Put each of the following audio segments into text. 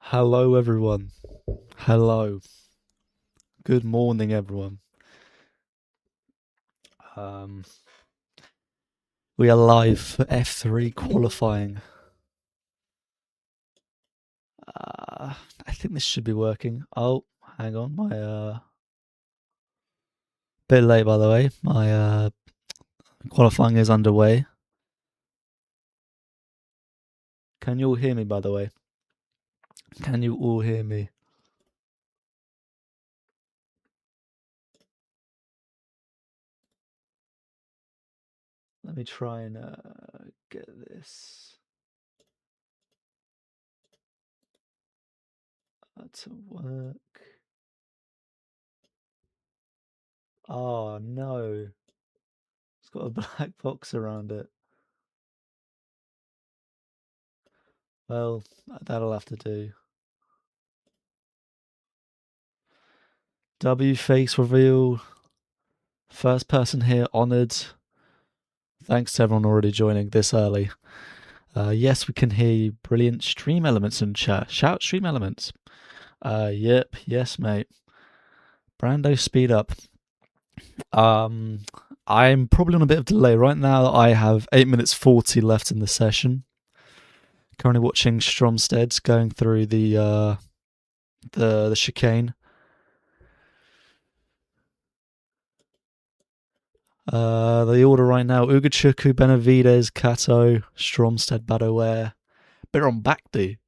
Hello, everyone. Hello. Good morning, everyone. Um, we are live for F3 qualifying. I think this should be working. Oh, hang on. Bit late, by the way. My qualifying is underway. Can you all hear me, by the way? Can you all hear me? Let me try and get this to work. Oh, no. It's got a black box around it. Well, that'll have to do. W face reveal. First person here honoured. Thanks to everyone already joining this early. Yes, we can hear you. Brilliant. Stream elements in chat. Shout stream elements. Yep. Yes, mate. Brando, speed up. I'm probably on a bit of delay right now. I have 8 minutes 40 left in the session. Currently watching Stromstead going through the chicane. The order right now: Ugachuku, Benavides, Kato, Stromstead, Badaware, Biron Bakdi.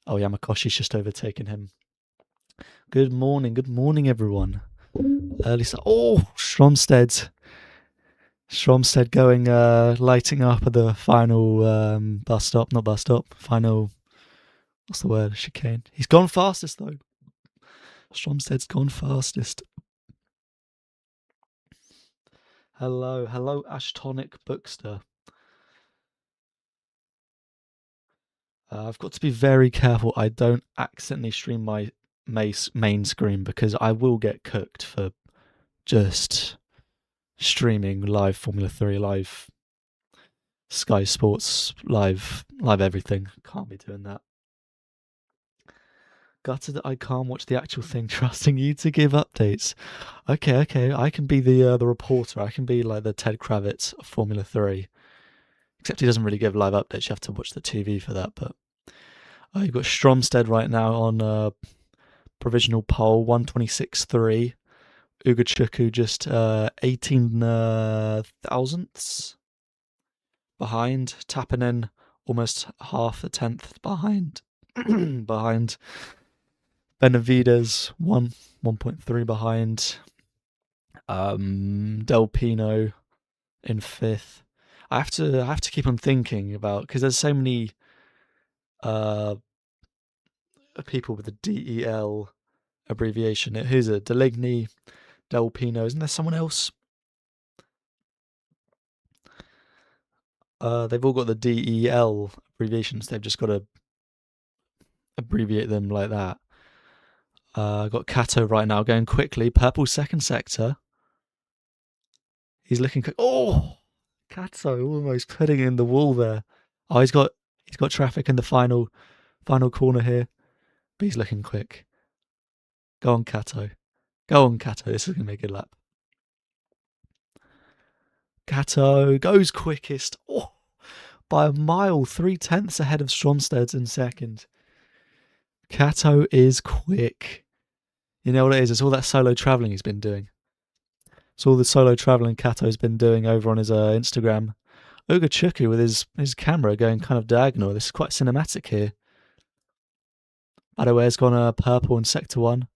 Oh, Yamakoshi's just overtaken him. Good morning, everyone. Early start. Oh, Stromstead going, lighting up at the final bus stop. Not bus stop. Final, what's the word? Chicane. He's gone fastest, though. Stromstead's gone fastest. Hello, Ashtonic Bookster. I've got to be very careful I don't accidentally stream my main screen because I will get cooked for just streaming live Formula 3, live Sky Sports, live everything. Can't be doing that. Gutted that I can't watch the actual thing, trusting you to give updates. Okay, I can be the reporter. I can be like the Ted Kravitz of Formula 3. Except he doesn't really give live updates. You have to watch the TV for that. But you've got Stromstead right now on provisional pole, 126.3. Ugachuku just 18 thousandths behind. Tappinen almost half a tenth behind. behind. Benavides 1.3 behind. Del Pino in fifth. I have to keep on thinking about, because there's so many people with the DEL abbreviation. Who's it? Deligny, Del Pino. Isn't there someone else? They've all got the DEL abbreviations. They've just got to abbreviate them like that. Got Kato right now going quickly. Purple second sector. He's looking quick. Oh, Kato almost putting in the wall there. Oh, he's got traffic in the final corner here. But he's looking quick. Go on, Kato. This is going to be a good lap. Kato goes quickest. Oh, by a mile, 3/10 ahead of Stromstead in second. Kato is quick. You know what it is? It's all that solo travelling he's been doing. It's all the solo travelling Kato's been doing over on his Instagram. Ugachuku with his camera going kind of diagonal. This is quite cinematic here. Badaware's gone purple in sector 1.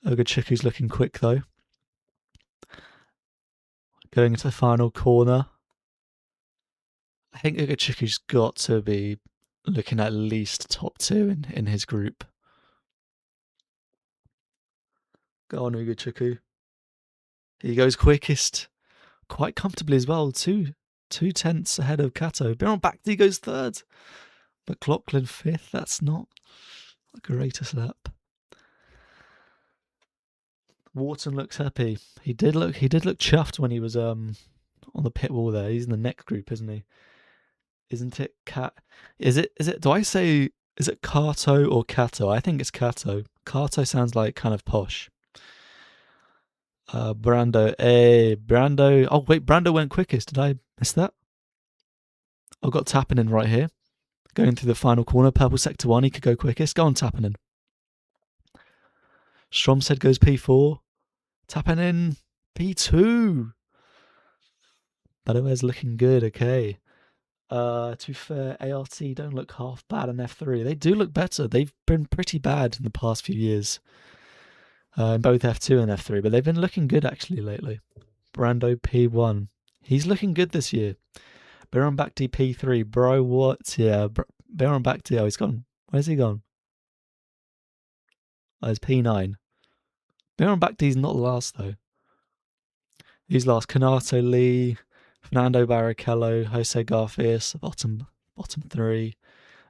Ugachuku's looking quick though. Going into the final corner. I think Ugachuku's got to be looking at least top 2 in his group. Go on, Ugachuku. He goes quickest. Quite comfortably as well. 2/10 ahead of Kato. Biron Bakdi goes third. McLaughlin fifth. That's not the greatest lap. Wharton looks happy. He did look chuffed when he was on the pit wall there. He's in the next group, isn't he? Isn't it Cat? Is it? Do I say Is it Kato or Kato? I think it's Kato. Kato sounds like kind of posh. Brando. Brando. Oh, wait, Brando went quickest. Did I miss that? I've got Tappinen right here. Going through the final corner. Purple sector 1. He could go quickest. Go on, Tappinen. Stromstead goes P4. Tappinen P2. Badoer's looking good. Okay. To be fair, ART don't look half bad in F3. They do look better. They've been pretty bad in the past few years. In both F2 and F3, but they've been looking good actually lately. Brando P1. He's looking good this year. Biron Bakhti P3. Bro, what? Yeah, Biron Bakhti. Oh, he's gone. Where's he gone? Oh, it's P9. Biron Bakhti's not last, though. Who's last? Canato Lee, Fernando Barrichello, Jose Garfias, bottom 3.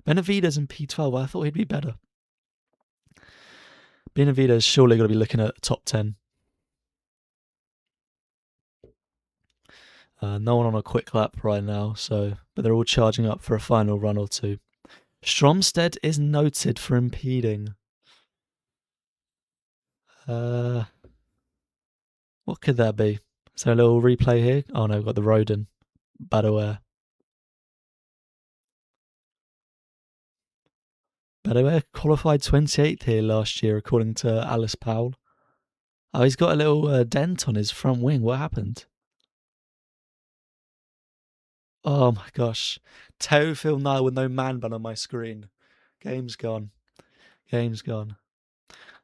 Benavides in P12. I thought he'd be better. Benavides surely got to be looking at top 10. No one on a quick lap right now, but they're all charging up for a final run or two. Stromstead is noted for impeding. What could that be? Is there a little replay here? Oh no, we've got the Rodin. Badoer. Badoer qualified 28th here last year, according to Alice Powell. Oh, he's got a little dent on his front wing. What happened? Oh my gosh. Teofil now with no man bun on my screen. Game's gone.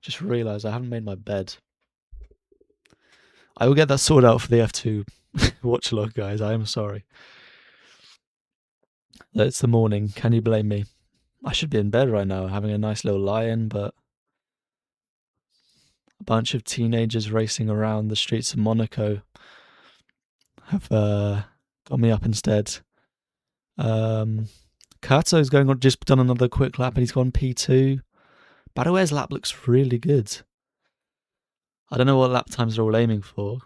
Just realised I haven't made my bed. I will get that sorted out for the F2 watch along, guys. I am sorry. It's the morning. Can you blame me? I should be in bed right now, having a nice little lie-in, but a bunch of teenagers racing around the streets of Monaco have got me up instead. Kato's just done another quick lap and he's gone P2. Badoer's lap looks really good. I don't know what lap times they're all aiming for.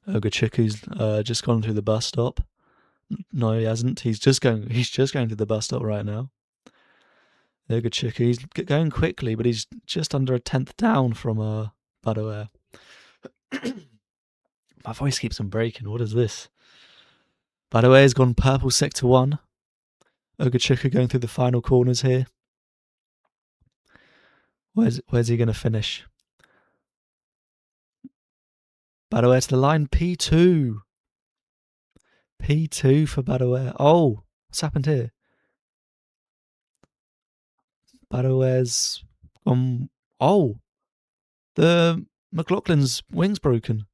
Ogachuku's just gone through the bus stop. No, he hasn't. He's just going to the bus stop right now. Ogachuku, he's going quickly, but he's just under a 10th down from Badoer. My voice keeps on breaking. What is this? Badoer's gone purple sector 1. Ogachuku going through the final corners here. Where's he going to finish? Badoer to the line, P2. P2 for Badoer. Oh, what's happened here? Badoer's gone. Oh, the McLaughlin's wing's broken.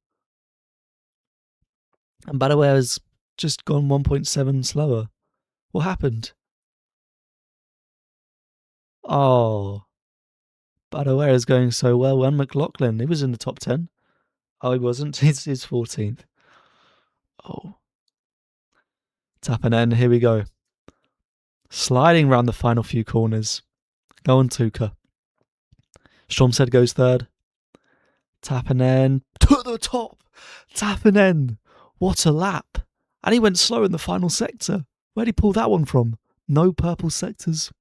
And Badoer's just gone 1.7 slower. What happened? Oh, Badoer is going so well. And McLaughlin, he was in the top 10. Oh, he wasn't. He's 14th. Oh. Tappinen, here we go. Sliding around the final few corners. Go on, Tuka. Stromstead goes third. Tappinen to the top. Tappinen. What a lap. And he went slow in the final sector. Where'd he pull that one from? No purple sectors.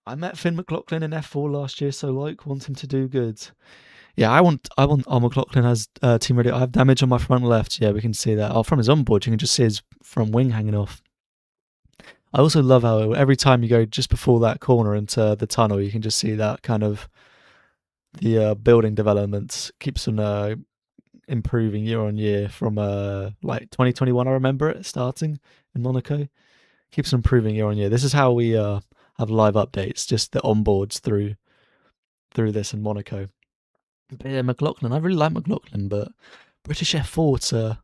I met Finn McLaughlin in F4 last year, so want him to do good. Yeah, I want. Oh, McLaughlin has team radio. I have damage on my front left. Yeah, we can see that. Oh, from his onboard, you can just see his front wing hanging off. I also love how every time you go just before that corner into the tunnel, you can just see that kind of the building development keeps on improving year on year from like 2021. I remember it starting in Monaco. Keeps improving year on year. This is how we have live updates, just the onboards through this in Monaco. But yeah, McLaughlin, I really like McLaughlin, but British F4 to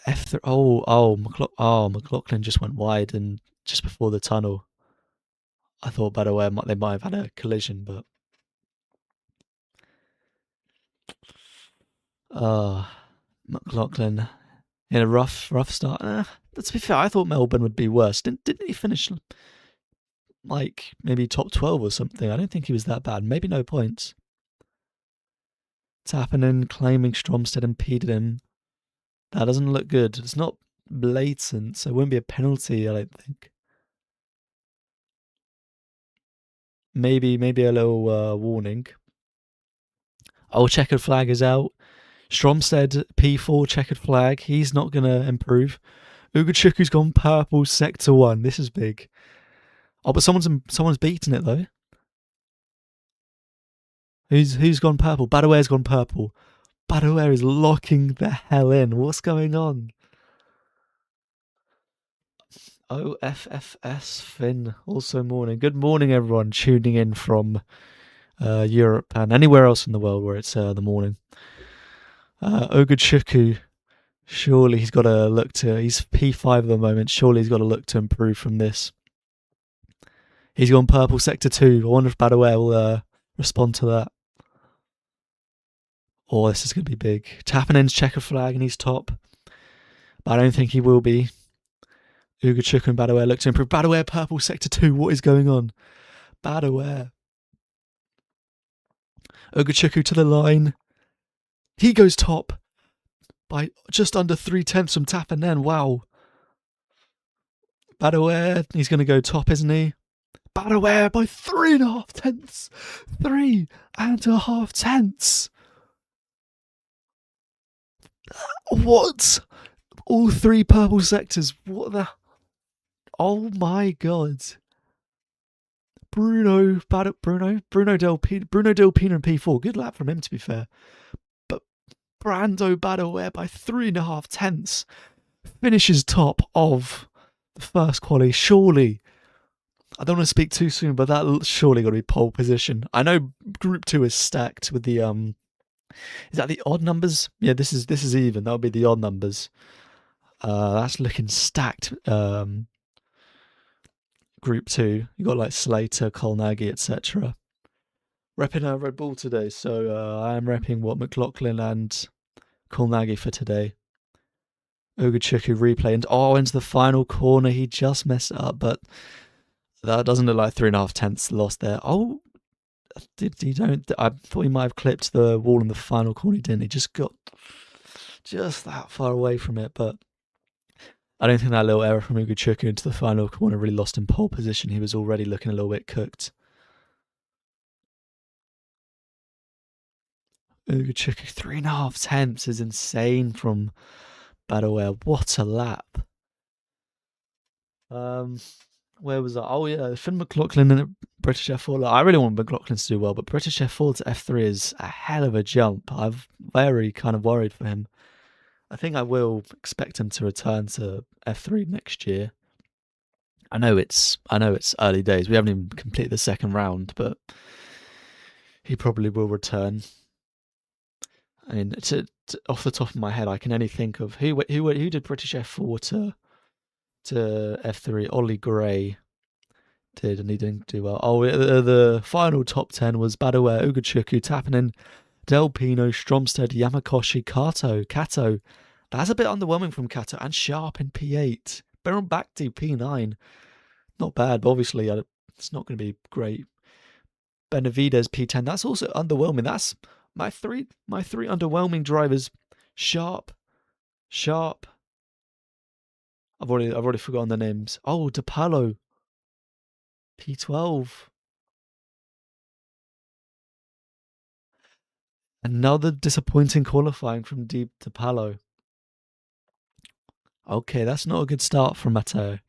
F3. McLaughlin just went wide and just before the tunnel. I thought by the way they might have had a collision, but McLaughlin in a rough start. To be fair, I thought Melbourne would be worse. Didn't he finish like maybe top 12 or something? I don't think he was that bad. Maybe no points. Tappinen claiming Stromstead impeded him. That doesn't look good. It's not blatant, so it wouldn't be a penalty, I don't think. Maybe a little warning. Oh, checkered flag is out. Stromstead P4 checkered flag. He's not gonna improve. Ugochukwu's gone purple sector 1. This is big. Oh, but someone's beaten it though. Who's gone purple? Badaware's gone purple. Badaware is locking the hell in. What's going on? OFFS Finn, also morning. Good morning, everyone tuning in from Europe and anywhere else in the world where it's the morning. Ogochukwu, surely he's got to look to. He's P5 at the moment. Surely he's got to look to improve from this. He's gone purple sector 2. I wonder if Badaware will respond to that. Oh, this is going to be big. Tappanen's checker flag and he's top. But I don't think he will be. Ugochukwu and Badaware look to improve. Badaware purple sector 2. What is going on? Badaware. Ugochukwu to the line. He goes top by just under 3/10 from Tappanen. Wow. Badaware, he's going to go top, isn't he? Badaware by 3.5 3.5 What? All 3 purple sectors. What the? Oh my god. Bruno Del Pino in P4. Good lap from him, to be fair. But Brando Badaware by 3.5 finishes top of the first quali. Surely, I don't want to speak too soon, but that surely got to be pole position. I know Group 2 is stacked with the is that the odd numbers? Yeah, this is even. That'll be the odd numbers. That's looking stacked. Group 2, you got like Slater, Colnaghy, etc. Repping Red Bull today, so I am repping McLaughlin and Colnaghy for today. Ugochukwu replay and into the final corner. He just messed it up, but that doesn't look like 3.5 lost there. Oh, did he don't? I thought he might have clipped the wall in the final corner. He didn't. He just got just that far away from it, but I don't think that little error from Ugochukwu into the final corner really lost him pole position. He was already looking a little bit cooked. Ugochukwu 3.5 is insane from Badaware. What a lap. Where was I? Oh yeah, Finn McLaughlin and British F4. I really want McLaughlin to do well, but British F4 to F3 is a hell of a jump. I'm very kind of worried for him. I think I will expect him to return to F3 next year. I know it's early days. We haven't even completed the second round, but he probably will return. I mean, off the top of my head, I can only think of who did British F4 to F3. Ollie Gray did, and he didn't do well. Oh, the final top 10 was Badaware, Ugochukwu, Tappanen, Del Pino, Stromstead, Yamakoshi, Kato. That's a bit underwhelming from Kato, and Sharp in P8. Baron Bakhti, P9. Not bad, but obviously it's not going to be great. Benavides, P10. That's also underwhelming. That's my three underwhelming drivers. Sharp. I've already forgotten the names. Oh, DePalo. P12. Another disappointing qualifying from Deep DePalo. Okay, that's not a good start from Matteo.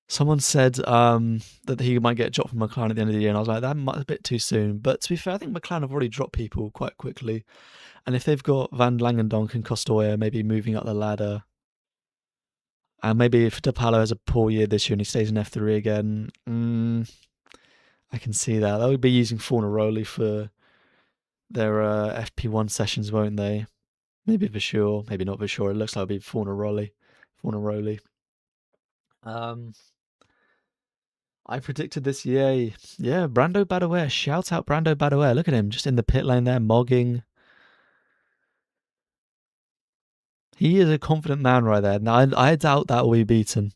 Someone said that he might get dropped from McLaren at the end of the year, and I was like, that might be a bit too soon. But to be fair, I think McLaren have already dropped people quite quickly. And if they've got Van Langendonk and Costoya maybe moving up the ladder, and maybe if DePalo has a poor year this year and he stays in F3 again, I can see that. They'll be using Fornaroli for their FP1 sessions, won't they? Maybe for sure, maybe not for sure. It looks like it'll be Fornaroli. I predicted this year. Yeah, Brando Badaware. Shout out Brando Badaware. Look at him, just in the pit lane there, mogging. He is a confident man right there. Now, I doubt that will be beaten.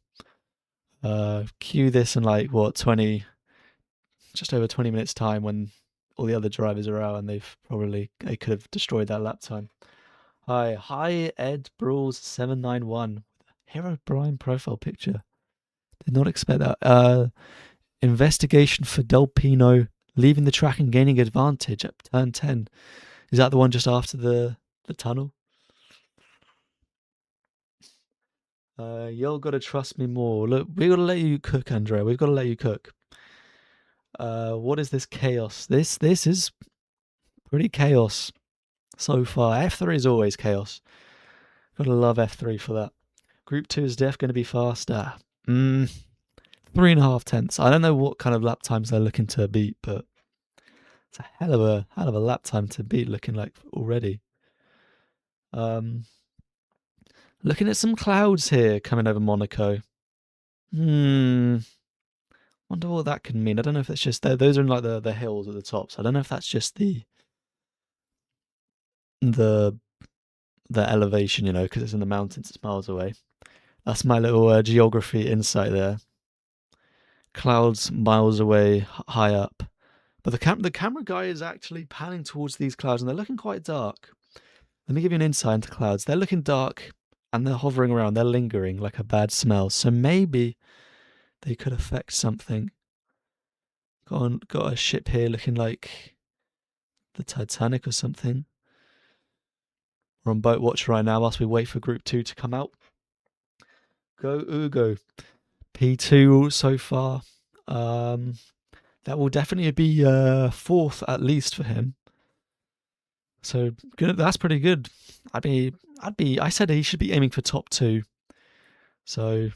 Cue this in like, what, just over 20 minutes time when all the other drivers are out and they could have destroyed that lap time. Hi Ed Brawls 791. Hero Brian profile picture. Did not expect that. Investigation for Del Pino leaving the track and gaining advantage at turn 10. Is that the one just after the tunnel? You'll gotta trust me more. Look, we gotta let you cook, Andrea. We've gotta let you cook. What is this chaos? This is pretty chaos so far. F3 is always chaos. Gotta love F3 for that. Group 2 is def going to be faster. 3.5 tenths. I don't know what kind of lap times they're looking to beat, but it's a hell of a lap time to beat looking like already. Looking at some clouds here coming over Monaco. Wonder what that could mean. I don't know if it's just those are in like the hills at the top. So I don't know if that's just the elevation, you know, because it's in the mountains, it's miles away. That's my little geography insight there. Clouds miles away, high up. But the camera guy is actually panning towards these clouds, and they're looking quite dark. Let me give you an insight into clouds. They're looking dark, and they're hovering around. They're lingering like a bad smell. So maybe they could affect something. Got a ship here looking like the Titanic or something. We're on boat watch right now whilst we wait for Group 2 to come out. Go Ugo. P2 so far. That will definitely be fourth at least for him. So good. That's pretty good. I said he should be aiming for top 2. So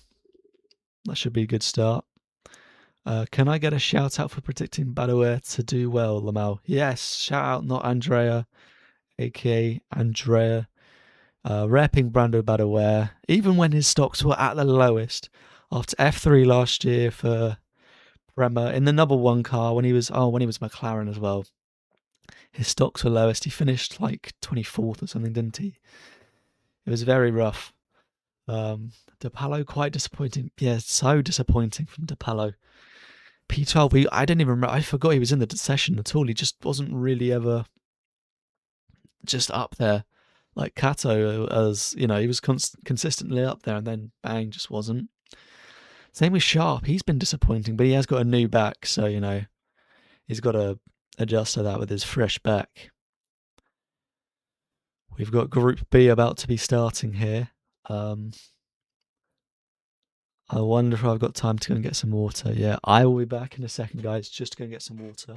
that should be a good start. Can I get a shout out for predicting Badaware to do well, Lamal? Yes, shout out, not Andrea, aka Andrea. Repping Brando Badaware, even when his stocks were at the lowest after F3 last year for Bremer in the number 1 car when he was McLaren as well. His stocks were lowest. He finished like 24th or something, didn't he? It was very rough. DePalo quite disappointing. Yeah, so disappointing from DePalo. P12, I didn't even remember. I forgot he was in the session at all. He just wasn't really ever just up there. Like Kato, as you know, he was consistently up there, and then bang, just wasn't. Same with Sharp. He's been disappointing, but he has got a new back, so you know he's got to adjust to that with his fresh back. We've got Group B about to be starting here. I wonder if I've got time to go and get some water. Yeah, I will be back in a second, guys, just to go and get some water.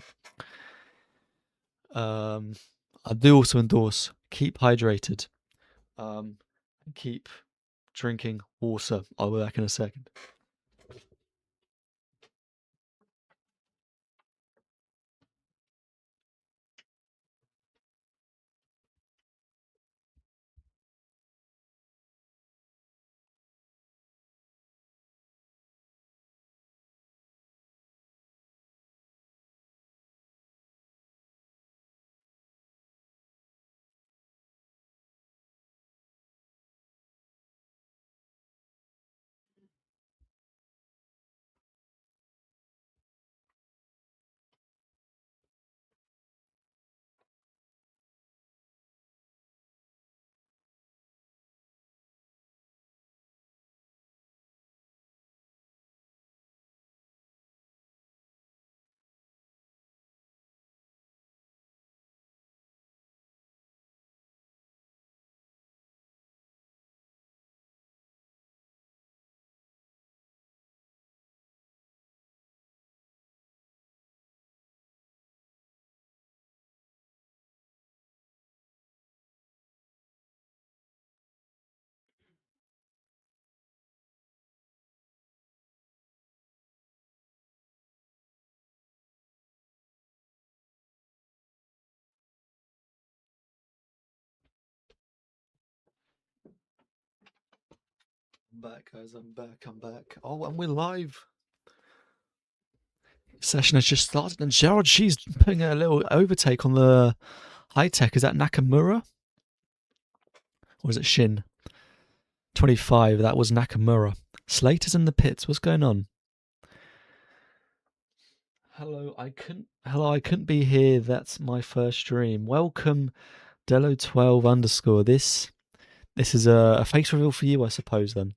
I do also endorse keep hydrated. Keep drinking water. I'll be back in a second. I'm back, guys. I'm back. Oh, and we're live. Session has just started, and Gerard, she's putting a little overtake on the high tech. Is that Nakamura? Or is it Shin? 25, that was Nakamura. Slater's in the pits. What's going on? Hello, I couldn't be here. That's my first stream. Welcome Dello12 underscore. This is a face reveal for you, I suppose. Then.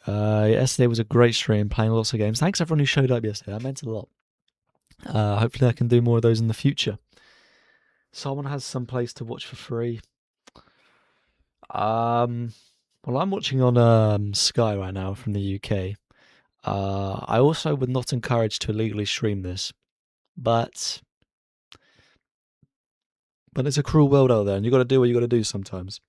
Yesterday was a great stream, playing lots of games. Thanks everyone who showed up yesterday. That meant a lot. Hopefully, I can do more of those in the future. Someone has some place to watch for free. Well, I'm watching on Sky right now from the UK. I also would not encourage to illegally stream this, but it's a cruel world out there, and you got to do what you got to do sometimes.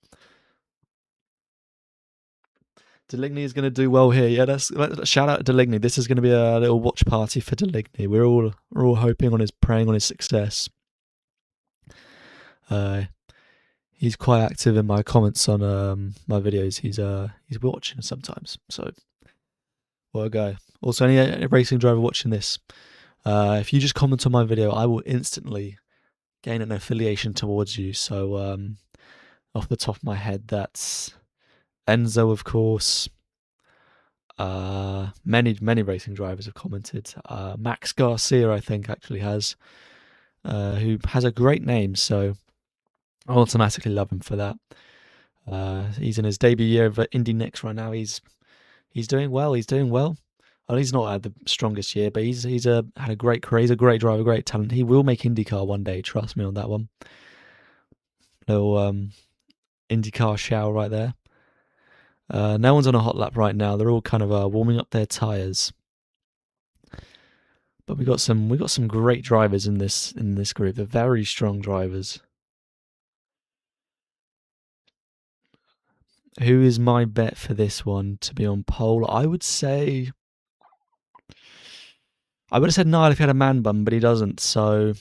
Deligny is going to do well here. Yeah, let's shout out to Deligny. This is going to be a little watch party for Deligny. We're all hoping on praying on his success. He's quite active in my comments on my videos. He's watching sometimes. So, what a guy. Also, any racing driver watching this, if you just comment on my video, I will instantly gain an affiliation towards you. So, off the top of my head, that's Enzo, of course. Many racing drivers have commented. Max Garcia, I think, actually has, who has a great name. So I automatically love him for that. He's in his debut year of Indy Next right now. He's doing well. He's doing well. Well, he's not had the strongest year, but he's had a great career. He's a great driver, great talent. He will make IndyCar one day. Trust me on that one. Little IndyCar shower right there. No one's on a hot lap right now. They're all kind of warming up their tires. But we got some great drivers in this group. They're very strong drivers. Who is my bet for this one to be on pole? I would have said Niall if he had a man bun, but he doesn't. So,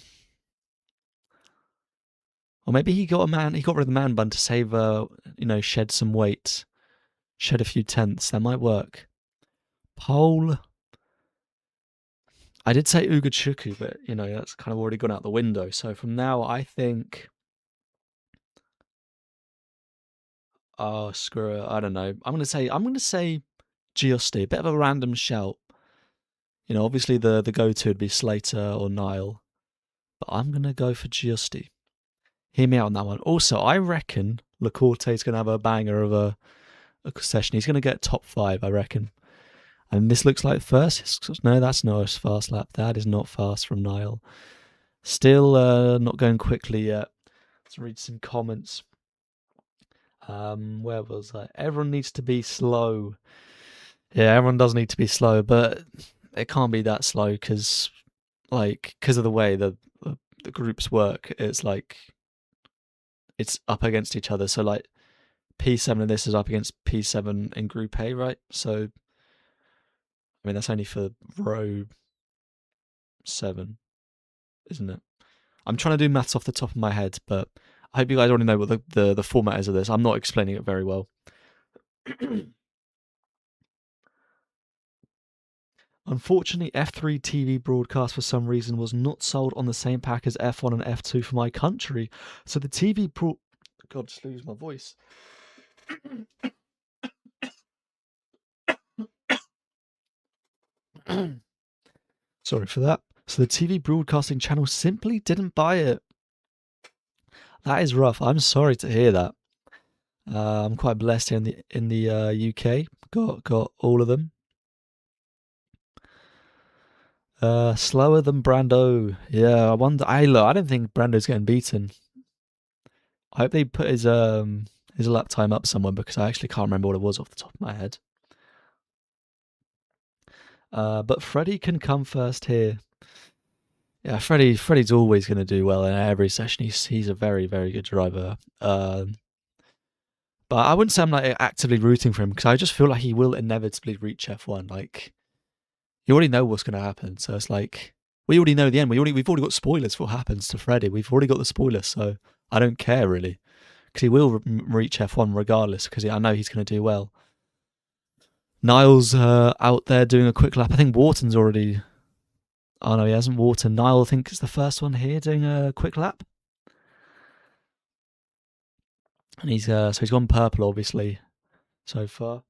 or maybe he got rid of the man bun to save, shed some weight, shed a few tenths. That might work. Pole. I did say Ugachuku, but that's kind of already gone out the window. So from now, I think. Oh, screw it. I don't know. I'm gonna say Giusti. A bit of a random shout. Obviously the go-to would be Slater or Niall, but I'm gonna go for Giusti. Hear me out on that one. Also, I reckon Lacorte's gonna have a banger of a session. He's gonna get top 5, I reckon. And this looks like first. No, that's not a fast lap. That is not fast from Niall. Still not going quickly yet. Let's read some comments. Where was I? Everyone needs to be slow. Yeah, everyone does need to be slow, but it can't be that slow because of the way the groups work. It's like it's up against each other. So like P7 and this is up against P7 in Group A, right? So I mean that's only for row 7, isn't it? I'm trying to do maths off the top of my head, but I hope you guys already know what the format is of this. I'm not explaining it very well. Unfortunately, F3 TV broadcast for some reason was not sold on the same pack as F1 and F2 for my country. So the TV God, just lose my voice. Sorry for that. So the TV broadcasting channel simply didn't buy it. That is rough. I'm sorry to hear that. I'm quite blessed here in the UK. Got all of them. Slower than Brando. Yeah, I wonder. I don't think Brando's getting beaten. I hope they put his lap time up somewhere because I actually can't remember what it was off the top of my head. But Freddie can come first here. Yeah, Freddie's always going to do well in every session. He's a very, very good driver. But I wouldn't say I'm like actively rooting for him because I just feel like he will inevitably reach F1. Like you already know what's going to happen, so it's like we already know the end. We've already got spoilers for what happens to Freddie. We've already got the spoilers, so I don't care really because he will reach F1 regardless because I know he's going to do well. Niall's out there doing a quick lap. I think Wharton's already. Oh no, he hasn't. Wharton. Niall, I think, is the first one here doing a quick lap. And he's gone purple, obviously, so far.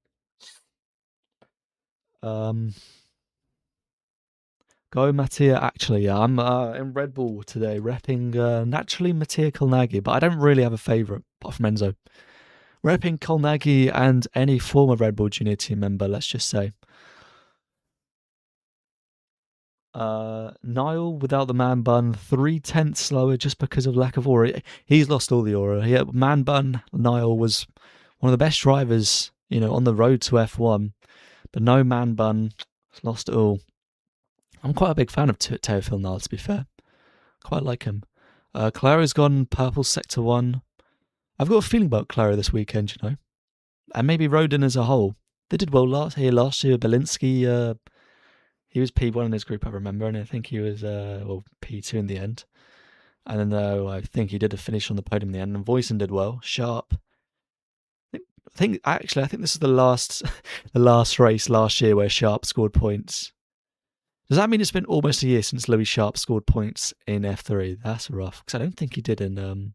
Go Mattia. Actually, yeah, I'm in Red Bull today, repping naturally Mattia Kolnagi, but I don't really have a favourite apart from Enzo. Repping Kolnagi and any former Red Bull Junior team member, let's just say. Niall without the man bun, 3/10 slower just because of lack of aura. He's lost all the aura. Yeah, man bun Niall was one of the best drivers, on the road to F1, but no man bun, lost it all. I'm quite a big fan of Teofil Niall, to be fair. Quite like him. Clara's gone purple sector 1. I've got a feeling about Clara this weekend, and maybe Rodin as a whole. They did well last year. Belinsky, he was P1 in his group, I remember, and I think he was P2 in the end. And then I think he did a finish on the podium in the end, and Voisin did well. Sharp. I think this is the last the last race last year where Sharp scored points. Does that mean it's been almost a year since Louis Sharp scored points in F3? That's rough, because I don't think he did in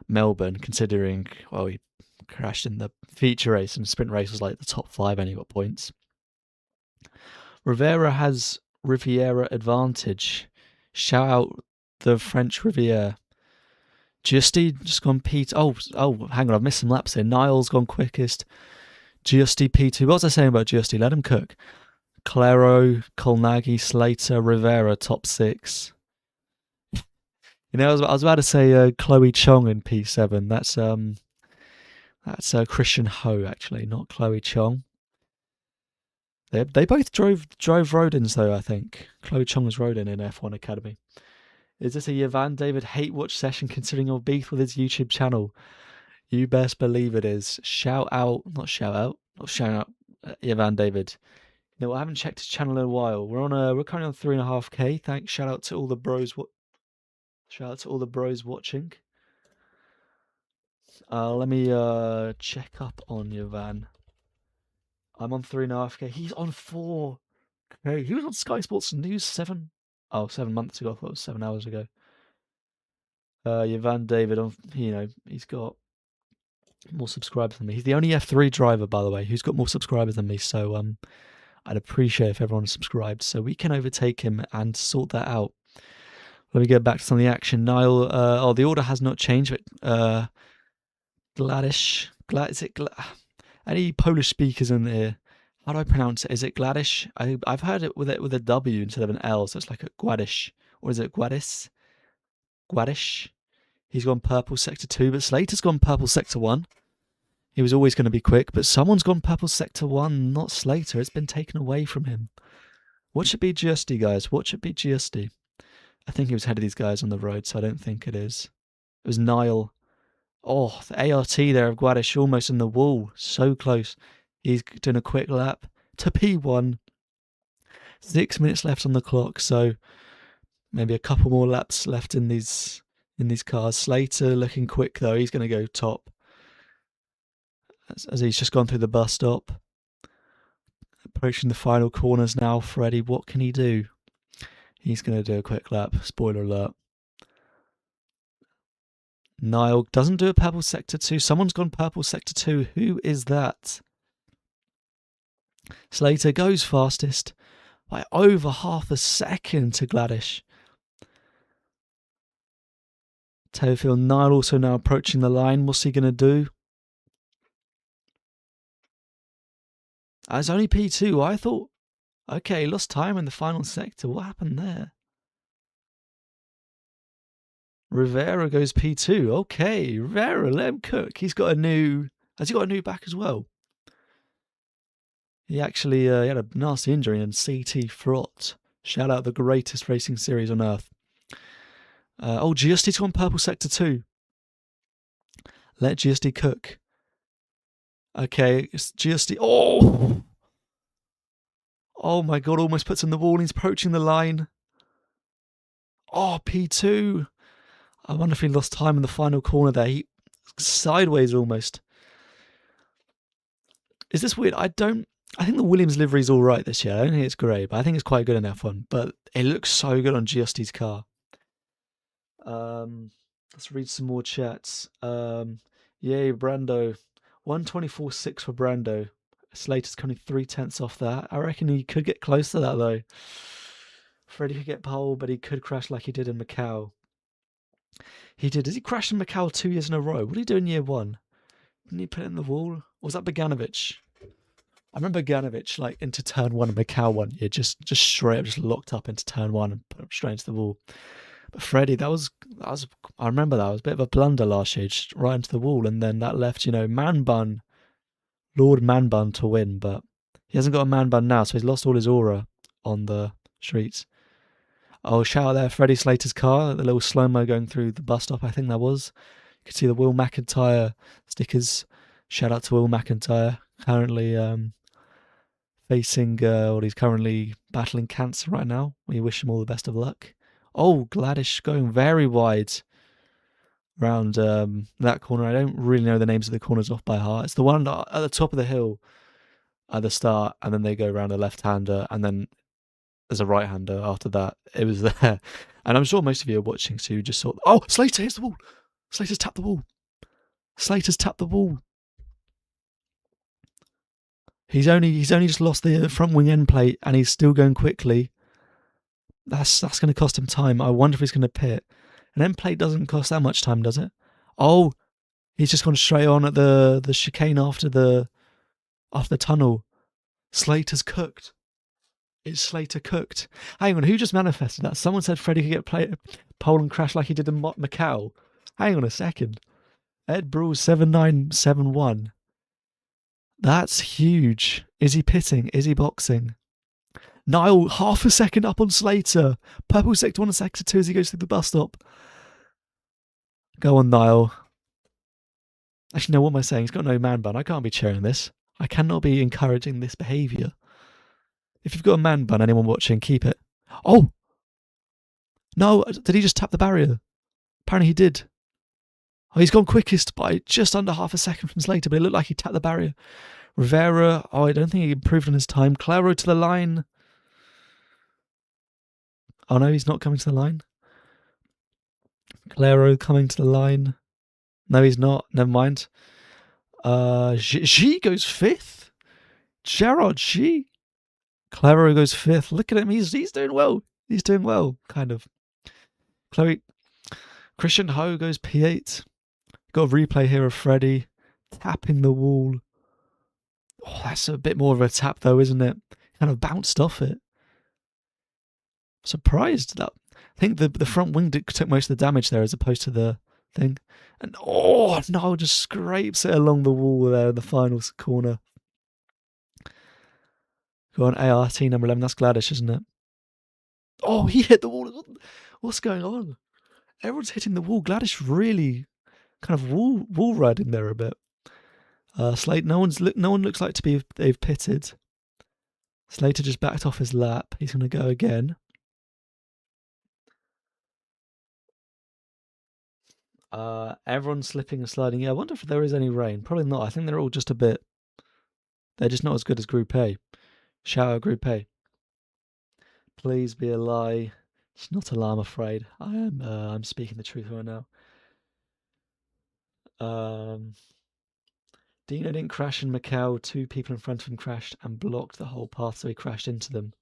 Melbourne, considering, he crashed in the feature race, and sprint race was like the top 5 and he got points. Rivera has Riviera advantage. Shout out the French Riviera. Giusti just gone P2. Oh, hang on, I've missed some laps here. Niall's gone quickest. Giusti P2. What was I saying about Giusti? Let him cook. Claro, Kolnagi, Slater, Rivera, top 6. I was about to say Chloe Chong in P7. That's Christian Ho, actually, not Chloe Chong. They both drove Rodins, though, I think. Chloe Chong was Rodin in F1 Academy. Is this a Yvan David hate watch session considering your beef with his YouTube channel? You best believe it is. Not shout out, Yvan David. No, I haven't checked his channel in a while. We're currently on 3.5k. Thanks. Shout out to all the bros watching. Let me check up on Yvan. I'm on 3.5k. He's on 4. Okay, he was on Sky Sports News 7 months ago. I thought it was 7 hours ago. Yvan David, he's got more subscribers than me. He's the only F3 driver, by the way, who's got more subscribers than me. So I'd appreciate if everyone subscribed so we can overtake him and sort that out. Let me get back to some of the action. Niall, the order has not changed, but any Polish speakers in there? How do I pronounce it? Is it Gladish? I've heard it with a W instead of an L, so it's like a Guadish. Or is it Guadis? Guadish? He's gone purple sector 2, but Slater's gone purple sector 1. He was always going to be quick, but someone's gone purple sector 1, not Slater. It's been taken away from him. What should be GSD, guys? What should be GSD? I think he was ahead of these guys on the road, so I don't think it is. It was Niall. Oh, the ART there of Guadish almost in the wall. So close. He's doing a quick lap to P1. 6 minutes left on the clock, so maybe a couple more laps left in these cars. Slater looking quick, though. He's going to go top. As he's just gone through the bus stop. Approaching the final corners now. Freddie, what can he do? He's going to do a quick lap. Spoiler alert. Niall doesn't do a purple sector 2. Someone's gone purple sector 2. Who is that? Slater goes fastest by over half a second to Gladish. Teofil Niall also now approaching the line. What's he going to do? It's only P2. I thought, okay, lost time in the final sector. What happened there? Rivera goes P2. Okay, Rivera, let him cook. Has he got a new back as well? He actually he had a nasty injury in CT Frot. Shout out the greatest racing series on earth. Giusti's gone purple sector 2. Let Giusti cook. Okay, it's Giusti. Oh my god, almost puts in the wall. He's approaching the line. Oh, P2. I wonder if he lost time in the final corner there. He sideways almost. Is this weird? I think the Williams livery is all right this year. I don't think it's great, but I think it's quite good in F1. But it looks so good on Giusti's car. Let's read some more chats. Yay, Brando. 124.6 for Brando. Slater's coming 3/10 off that. I reckon he could get close to that, though. Freddie could get pole, but he could crash like he did in Macau. He did. Did he crash in Macau 2 years in a row? What did he do in year one? Didn't he put it in the wall? Or was that Bogdanovic? I remember Bogdanovic like into turn one in Macau one year, just straight up, just locked up into turn one and put him straight into the wall. But Freddie, that was I remember that was a bit of a blunder last year, just right into the wall, and then that left man bun, Lord Man Bun to win, but he hasn't got a man bun now, so he's lost all his aura on the streets. Oh, shout out there, Freddie Slater's car, the little slow-mo going through the bus stop, I think that was. You could see the Will McIntyre stickers. Shout out to Will McIntyre, currently he's currently battling cancer right now. We wish him all the best of luck. Oh, Gladish going very wide around that corner. I don't really know the names of the corners off by heart. It's the one at the top of the hill at the start, and then they go around a left-hander, and then there's a right-hander after that. It was there. And I'm sure most of you are watching, so you just saw... Oh, Slater hits the wall. Slater's tapped the wall. Slater's tapped the wall. He's only just lost the front wing end plate, and he's still going quickly. That's going to cost him time. I wonder if he's going to pit. An end plate doesn't cost that much time, does it? Oh, he's just gone straight on at the chicane after the tunnel. Slater's cooked. Is Slater cooked? Hang on, who just manifested that? Someone said Freddie could get pole and crash like he did in Macau. Hang on a second. Ed Brawl 7971. That's huge. Is he pitting? Is he boxing? Niall, half a second up on Slater. Purple sector 1 and sector 2 as he goes through the bus stop. Go on, Niall. Actually, no, what am I saying? He's got no man bun. I can't be cheering this. I cannot be encouraging this behaviour. If you've got a man bun, anyone watching, keep it. Oh! No, did he just tap the barrier? Apparently he did. Oh, he's gone quickest by just under half a second from Slater, but it looked like he tapped the barrier. Rivera, I don't think he improved on his time. Claro to the line. Oh no, he's not coming to the line. Claro coming to the line. No, he's not. Never mind. G goes fifth. Gerard G. Claro goes fifth. Look at him. He's doing well. He's doing well, kind of. Christian Ho goes P8. Got a replay here of Freddie tapping the wall. Oh, that's a bit more of a tap though, isn't it? Kind of bounced off it. Surprised that. I think the front wing took most of the damage there as opposed to the thing. And oh no, just scrapes it along the wall there in the final corner. Go on, ART number 11. That's Gladish, isn't it? Oh, he hit the wall. What's going on? Everyone's hitting the wall. Gladish really kind of wall riding there a bit. Slate, no one looks like they've pitted. Slater just backed off his lap. He's going to go again. Everyone's slipping and sliding. Yeah, I wonder if there is any rain. Probably not. I think they're all just a bit... They're just not as good as Group A. Shout out Group A. Please be a lie. It's not a lie, I'm afraid. I'm speaking the truth right now. Dino didn't crash in Macau. 2 people in front of him crashed and blocked the whole path, so he crashed into them.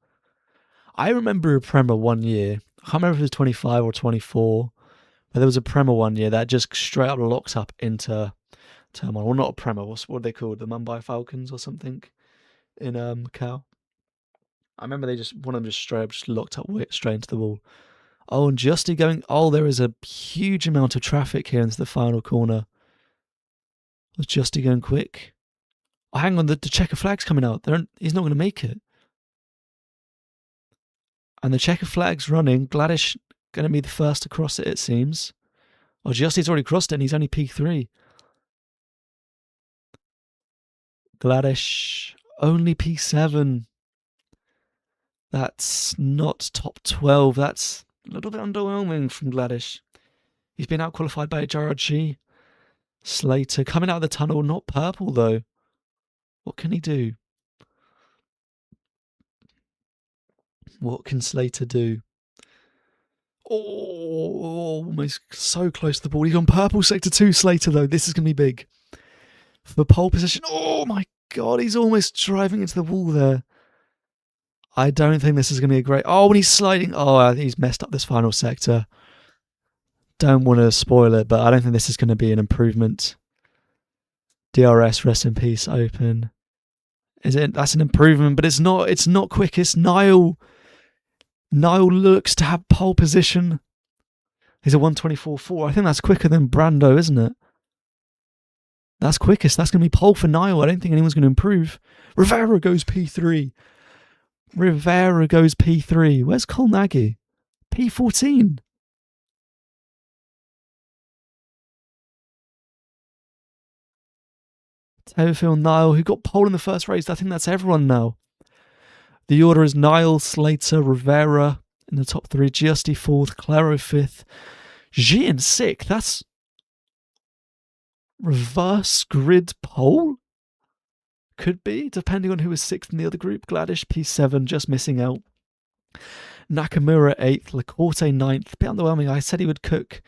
I remember a Prema one year. I can't remember if it was 25 or 24. But there was a Prema one year that just straight up locked up into turmoil. Well, not a Prema. What are they called? The Mumbai Falcons or something in Macau. I remember one of them just straight up just locked up straight into the wall. Oh, and Justy going... Oh, there is a huge amount of traffic here into the final corner. Was Justy going quick? Oh, hang on, the checker flag's coming out. He's not going to make it. And the checker flag's running. Gladish going to be the first to cross it seems. Oh, Justy's already crossed it and he's only P3. Gladish, only P7. That's not top 12. That's a little bit underwhelming from Gladish. He's been out-qualified by Gerard G. Slater coming out of the tunnel, not purple though. What can he do? What can Slater do? Oh, almost so close to the ball. He's on purple sector 2, Slater though. This is going to be big. For the pole position. Oh my God, he's almost driving into the wall there. I don't think this is going to be a great... Oh, and he's sliding. Oh, he's messed up this final sector. Don't want to spoil it, but I don't think this is going to be an improvement. DRS, rest in peace, open. That's an improvement, but it's not quickest. Niall looks to have pole position. He's a 1:24.4. I think that's quicker than Brando, isn't it? That's quickest. That's going to be pole for Niall. I don't think anyone's going to improve. Rivera goes P3. Where's Colnaghi? P14. Teofil, Niall, who got pole in the first race. I think that's everyone now. The order is Niall, Slater, Rivera in the top 3. Giusti 4th, Claro 5th. Gian 6th. That's reverse grid pole? Could be, depending on who was 6th in the other group. Gladish P7, just missing out. Nakamura 8th, Lacorte 9th. Bit underwhelming. I said he would cook.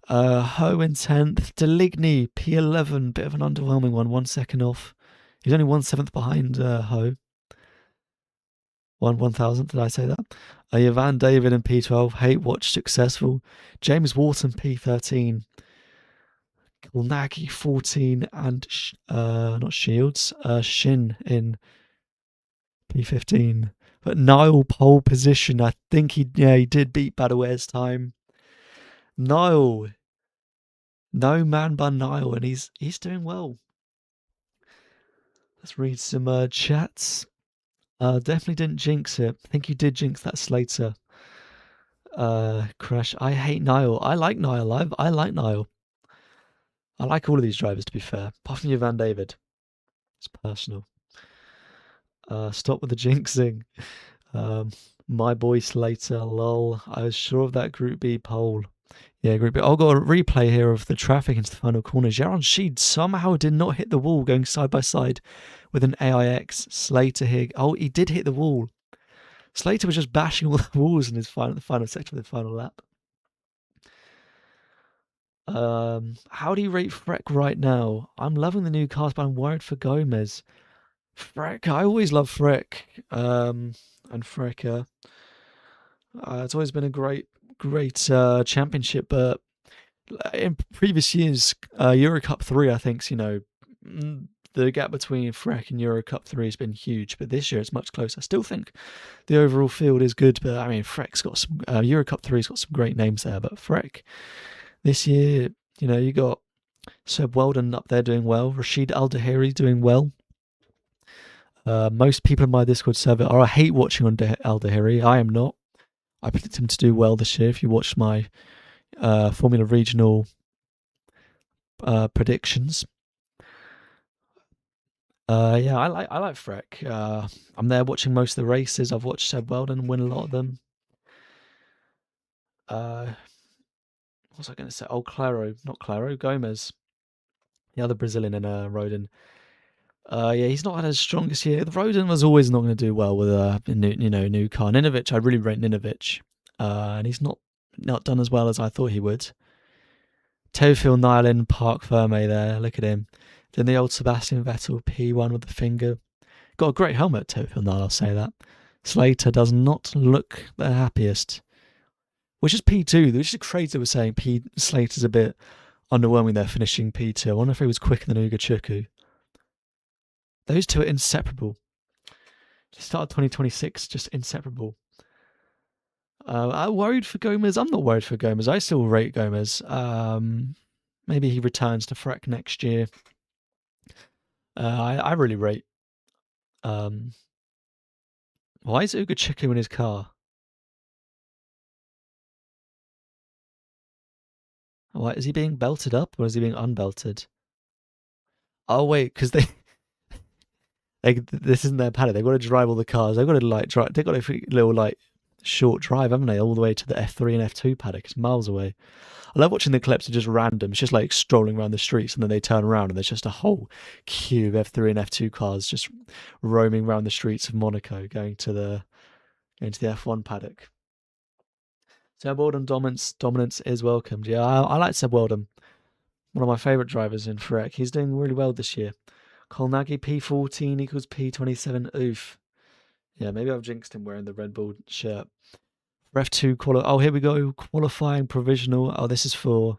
Ho in 10th. Deligny P11. Bit of an underwhelming one. 1 second off. He's only 1/7 behind Ho. 1/1000th, did I say that? Ivan David in P12. Hate Watch successful. James Wharton P13. Colnaghi 14 and not Shields, Shin in P15. But Niall pole position. I think he did beat Badaware's time. Niall, no man but Niall, and he's doing well. Let's read some chats. Definitely didn't jinx it. I think you did jinx that, Slater. Crash. I hate Niall. I like Niall. I like Niall. I like all of these drivers, to be fair. Apart from you, Van David. It's personal. Stop with the jinxing. My boy Slater, lol. I was sure of that Group B pole. Yeah, Group B. I've got a replay here of the traffic into the final corner. Jaron Sheed somehow did not hit the wall going side by side with an AIX. Slater here. Oh, he did hit the wall. Slater was just bashing all the walls in the final section of the final lap. How do you rate Freck right now? I'm loving the new cars, but I'm worried for Gomez. Freck, I always love Freck. And Frecker. It's always been a great championship, but in previous years, Euro Cup 3, I think, the gap between Freck and Euro Cup 3 has been huge, but this year it's much closer. I still think the overall field is good, but I mean, Freck's got some, Euro Cup 3's got some great names there, but Freck, this year, you got Seb Weldon up there doing well, Rashid Al-Dahiri doing well. Most people in my Discord server I hate watching on Al-Dahiri. I am not. I predict him to do well this year. If you watch my Formula Regional predictions. Yeah, I like Freck. I'm there watching most of the races. I've watched Seb Weldon win a lot of them. What was I going to say? Oh, Gomez. The other Brazilian in Rodin. Yeah, he's not had his strongest year. The Rodin was always not going to do well with a new car. Ninovic, I really rate Ninovic. And he's not done as well as I thought he would. Teofil Nylin, Park Ferme there. Look at him. Then the old Sebastian Vettel P1 with the finger. Got a great helmet, Teofil Nylin, I'll say that. Slater does not look the happiest. Which is P2, which is crazy. They were saying Slater's a bit underwhelming there, finishing P2. I wonder if he was quicker than Ugo Chukwu. Those two are inseparable. Start of 2026, just inseparable. I'm worried for Gomez. I'm not worried for Gomez. I still rate Gomez. Maybe he returns to Freck next year. I really rate. Why is Ugo Chukwu in his car? Why is he being belted up or is he being unbelted? Oh wait, because this isn't their paddock. They've got to drive all the cars. They've got to drive. They've got a little short drive, haven't they? All the way to the F3 and F2 paddock. It's miles away. I love watching the clips. Are just random. It's just like strolling around the streets, and then they turn around, and there's just a whole queue of F3 and F2 cars just roaming around the streets of Monaco, going to the F1 paddock. Seb Weldon dominance is welcomed. Yeah, I like Seb Weldon. One of my favourite drivers in Freck. He's doing really well this year. Colnaghi P14 equals P27. Oof. Yeah, maybe I've jinxed him wearing the Red Bull shirt. For F2 Oh, here we go. Qualifying provisional. Oh, this is for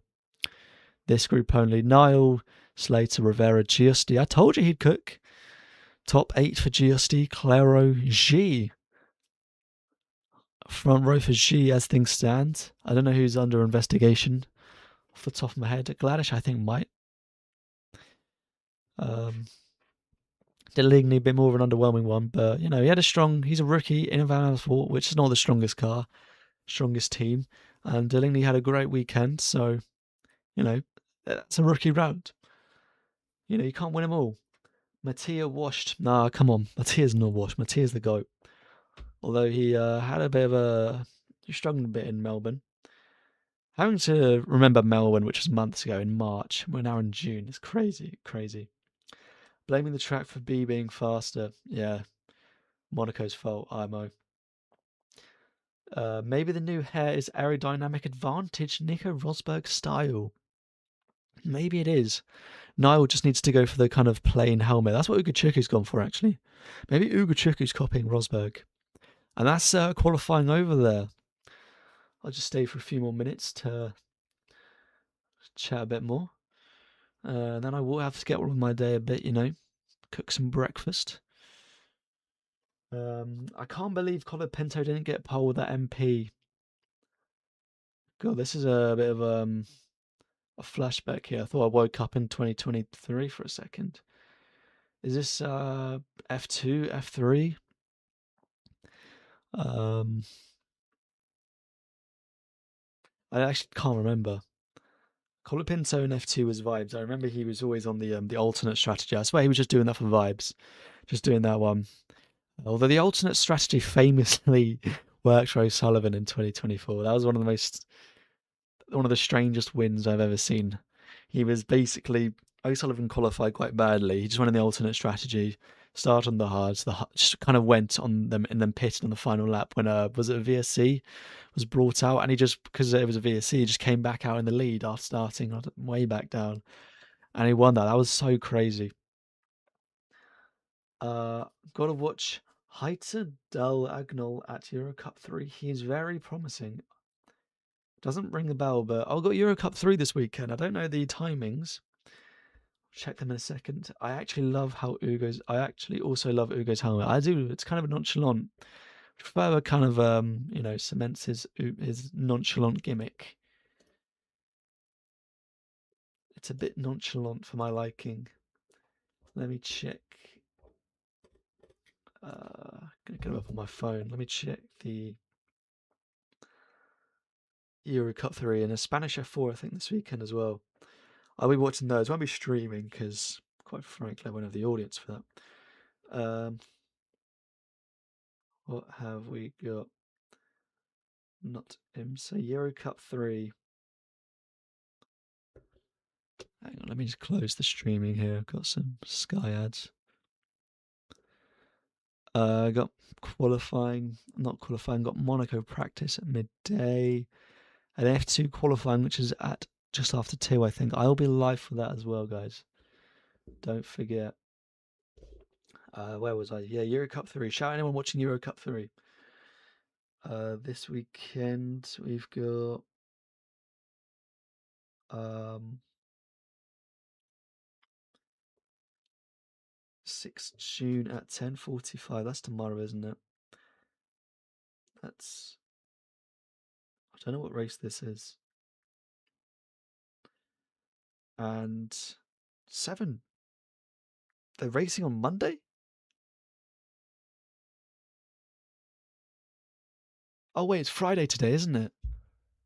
this group only. Niall, Slater, Rivera, Giusti. I told you he'd cook. Top 8 for Giusti. Claro, G. Front row for G as things stand. I don't know who's under investigation. Off the top of my head, Gladish, I think, might. Deligny, a bit more of an underwhelming one, but he had he's a rookie in a Van Aert, which is not the strongest car, strongest team. And Deligny had a great weekend, so, that's a rookie round. You can't win them all. Mattia washed. Nah, come on. Mattia's not washed. Mattia's the GOAT. Although he had a bit of a. He struggled a bit in Melbourne. Having to remember Melbourne, which was months ago in March, we're now in June. It's crazy, crazy. Blaming the track for B being faster. Yeah, Monaco's fault, IMO. Maybe the new hair is aerodynamic advantage, Nico Rosberg style. Maybe it is. Niall just needs to go for the kind of plain helmet. That's what Ugochukwu gone for, actually. Maybe Ugochukwu's copying Rosberg. And that's qualifying over there. I'll just stay for a few more minutes to chat a bit more. Then I will have to get on with my day a bit, cook some breakfast. I can't believe Colin Pinto didn't get pole with that MP. God, this is a bit of a flashback here. I thought I woke up in 2023 for a second. Is this F2, F3? I actually can't remember. Colapinto in F2 was vibes. I remember he was always on the alternate strategy. I swear he was just doing that for vibes. Just doing that one. Although the alternate strategy famously worked for O'Sullivan in 2024. That was one of the strangest wins I've ever seen. He was basically O'Sullivan qualified quite badly. He just went in the alternate strategy, started on the hards, just kind of went on them and then pitted on the final lap when was it a VSC was brought out, and he just, because it was a VSC, he just came back out in the lead after starting way back down, and he won that. That was so crazy. Got to watch Heiter Del Agnol at Euro Cup 3. He's very promising. Doesn't ring a bell, but I've got Euro Cup 3 this weekend. I don't know the timings. Check them in a second. I actually also love Ugo's helmet. I do. It's kind of a nonchalant. I prefer kind of cements his nonchalant gimmick. It's a bit nonchalant for my liking. Let me check. Gonna get it up on my phone. Let me check the Euro Cup 3 and a Spanish F4, I think, this weekend as well. I'll be watching those. I won't be streaming because, quite frankly, I won't have the audience for that. What have we got? Not IMSA. Euro Cup 3. Hang on, let me just close the streaming here. I've got some Sky ads. Got got Monaco practice at midday. And F2 qualifying, which is at just after 2, I think. I'll be live for that as well, guys. Don't forget. Where was I? Yeah, Euro Cup 3. Shout out anyone watching Euro Cup 3. This weekend we've got 6th June at 10:45. That's tomorrow, isn't it? I don't know what race this is. And 7. They're racing on Monday? Oh wait, it's Friday today, isn't it?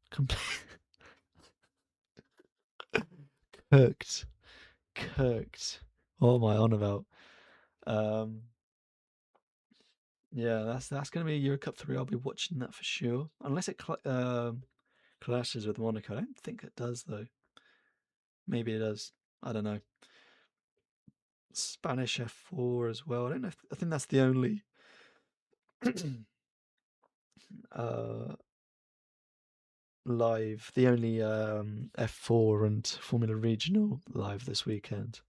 Cooked. What am I on about? Yeah, that's gonna be a Euro Cup 3. I'll be watching that for sure. Unless it clashes with Monaco. I don't think it does though. Maybe it does. I don't know. Spanish F4 as well. I don't know. I think that's the only live, the only F4 and Formula Regional live this weekend.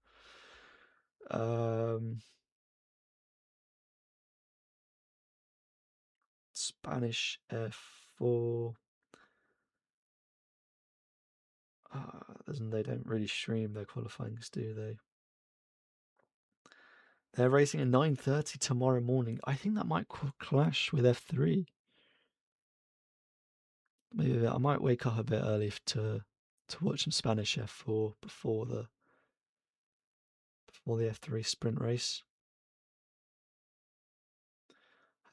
Spanish F4. They don't really stream their qualifyings, do they? They're racing at 9:30 tomorrow morning. I think that might clash with F3. Maybe I might wake up a bit early to watch some Spanish F4 before the F3 sprint race.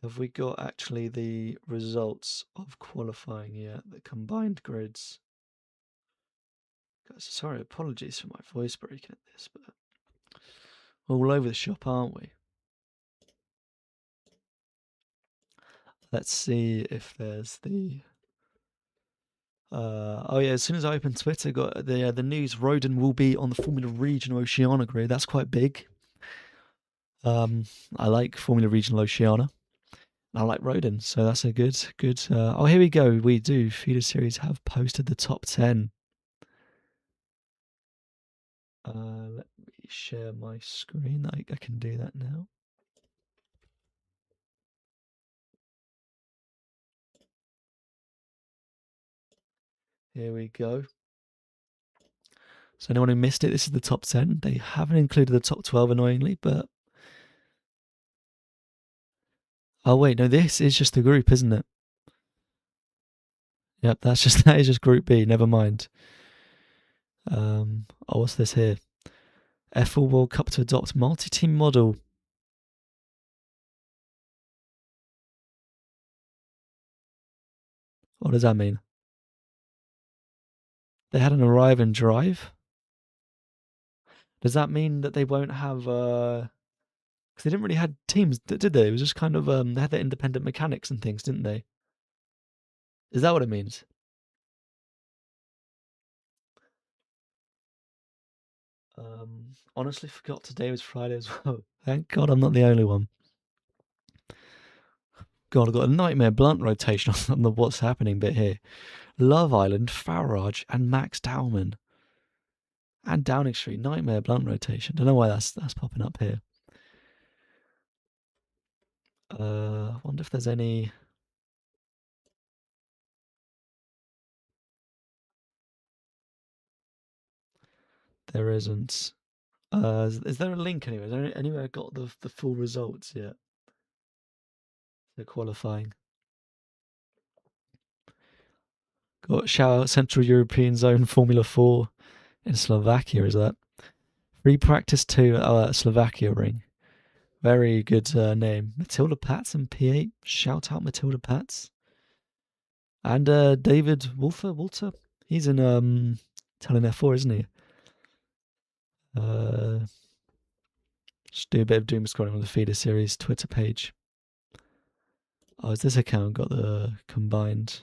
Have we got actually the results of qualifying yet? The combined grids. Guys, sorry, apologies for my voice breaking at this, but we're all over the shop, aren't we? Let's see if there's the. Oh yeah, as soon as I open Twitter, got the news. Roden will be on the Formula Regional Oceania grid. That's quite big. I like Formula Regional Oceania. I like Roden, so that's a good. Oh, here we go. We do. Feeder Series have posted the top 10. Let me share my screen. I can do that now. Here we go. So anyone who missed it, this is the top 10. They haven't included the top 12, annoyingly, but... Oh, wait, no, this is just the group, isn't it? Yep, that is just Group B, never mind. Oh, what's this here? F1 World Cup to adopt multi-team model. What does that mean? They had an arrive and drive? Does that mean that they won't have... Because they didn't really have teams, did they? It was just kind of... they had their independent mechanics and things, didn't they? Is that what it means? Honestly forgot today was Friday as well. Thank God I'm not the only one. God, I've got a nightmare blunt rotation on the what's happening bit here. Love Island, Farage, and Max Dowman. And Downing Street, nightmare blunt rotation. Don't know why that's popping up here. I wonder if there's any... There isn't. Is there a link anywhere? Is there anywhere I got the full results yet? The qualifying. Got shout out Central European Zone Formula 4 in Slovakia, is that? Free Practice 2 Slovakia Ring. Very good name. Matilda Pats and P8. Shout out Matilda Pats. And David Walter. He's in Talon F4, isn't he? Just do a bit of doom scrolling on the Feeder Series Twitter page. Oh, has this account got the combined?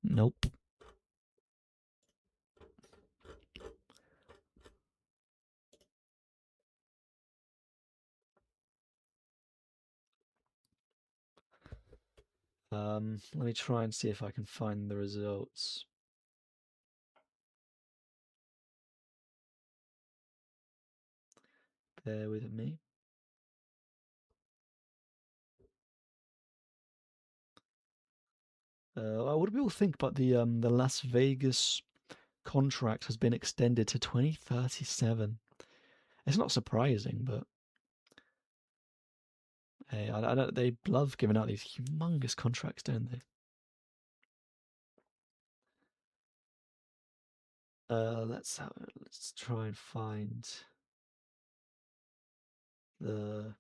Nope. Let me try and see if I can find the results. Bear with me. What do people think about the Las Vegas contract has been extended to 2037? It's not surprising, but hey, I don't. They love giving out these humongous contracts, don't they? Let's try and find the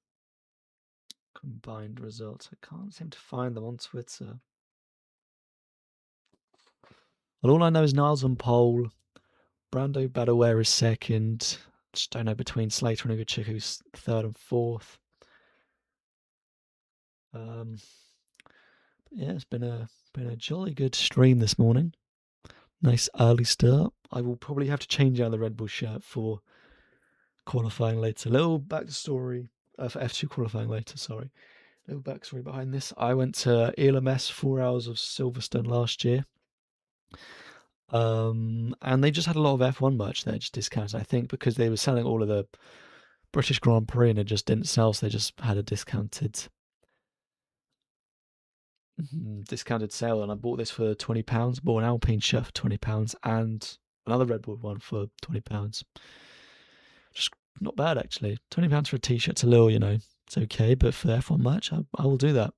combined results. I can't seem to find them on Twitter. Well, all I know is Niles on pole. Brando Badaware is second. Just don't know between Slater and Ugochuk who's third and fourth. Yeah, it's been a jolly good stream this morning. Nice early start. I will probably have to change out the Red Bull shirt for qualifying later. Little backstory for F2 qualifying later. Sorry, little backstory behind this. I went to ELMS 4 hours of Silverstone last year. And they just had a lot of F1 merch there, just discounted. I think because they were selling all of the British Grand Prix and it just didn't sell, so they just had a discounted discounted sale, and I bought this for £20. Bought an Alpine shirt for £20 and another Red Bull one for £20. Just not bad actually. £20 for a t-shirt's a little, it's okay, but for F1 match, I will do that.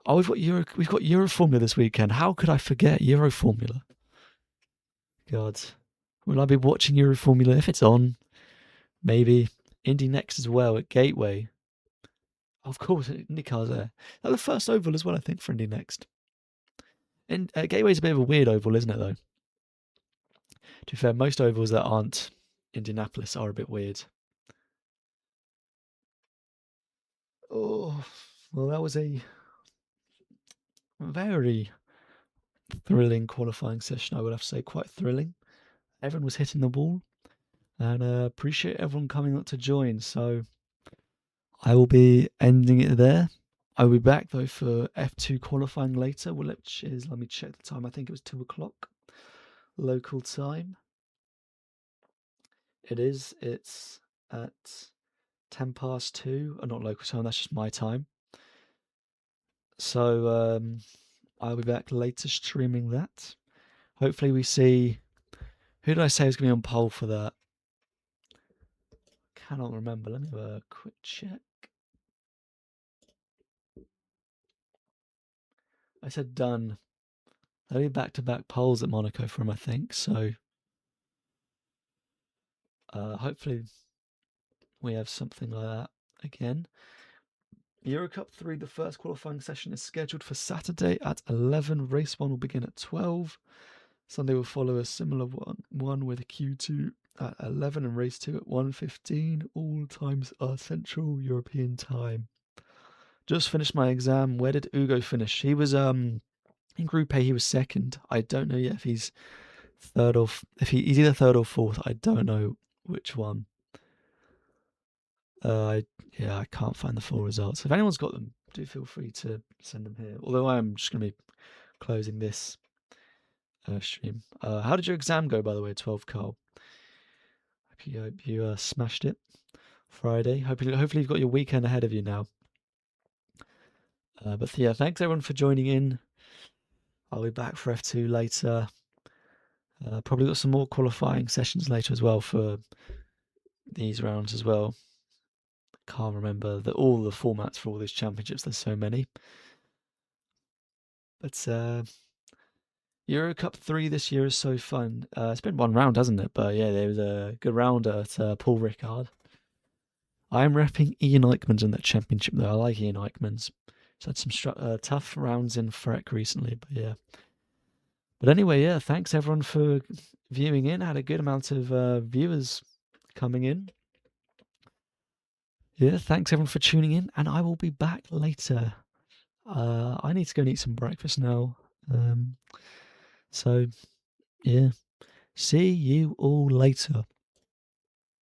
Oh, we've got Euro Formula this weekend. How could I forget Euro Formula? God, will I be watching Euro Formula if it's on? Maybe. Indy next as well at Gateway. Of course, IndyCar's there. That's the first oval as well, I think, for Indy next. And Gateway's a bit of a weird oval, isn't it, though? To be fair, most ovals that aren't Indianapolis are a bit weird. Oh, well, that was a very thrilling qualifying session, I would have to say. Quite thrilling. Everyone was hitting the wall, and appreciate everyone coming up to join. So I will be ending it there. I will be back though for F2 qualifying later, which is, let me check the time, I think it was 2 o'clock local time. It's at 2:10, not local time, that's just my time. So I'll be back later streaming that. Hopefully we see, who did I say was going to be on pole for that? Cannot remember, let me have a quick check. I said done. There'll be back-to-back poles at Monaco for him, I think, so hopefully we have something like that again. Euro Cup 3, the first qualifying session is scheduled for Saturday at 11. Race 1 will begin at 12. Sunday will follow a similar one with Q2 at 11 and race 2 at 1:15. All times are Central European time. Just finished my exam. Where did Ugo finish? He was in Group A. He was second. I don't know yet if he's third or he's either third or fourth. I don't know which one. I can't find the full results. If anyone's got them, do feel free to send them here. Although I am just going to be closing this stream. How did your exam go, by the way, 12 Carl? Hope you smashed it Friday. Hopefully you've got your weekend ahead of you now. But yeah, thanks everyone for joining in. I'll be back for F2 later. Probably got some more qualifying sessions later as well for these rounds as well. Can't remember all the formats for all these championships. There's so many. But Euro Cup 3 this year is so fun. It's been one round, hasn't it? But yeah, there was a good round at Paul Ricard. I am repping Ian Eichmann's in that championship though. I like Ian Eichmann's. He's had some tough rounds in Freck recently, but yeah. But anyway, yeah, thanks everyone for viewing in. Had a good amount of viewers coming in. Yeah, thanks everyone for tuning in, and I will be back later. I need to go and eat some breakfast now. So, yeah, see you all later.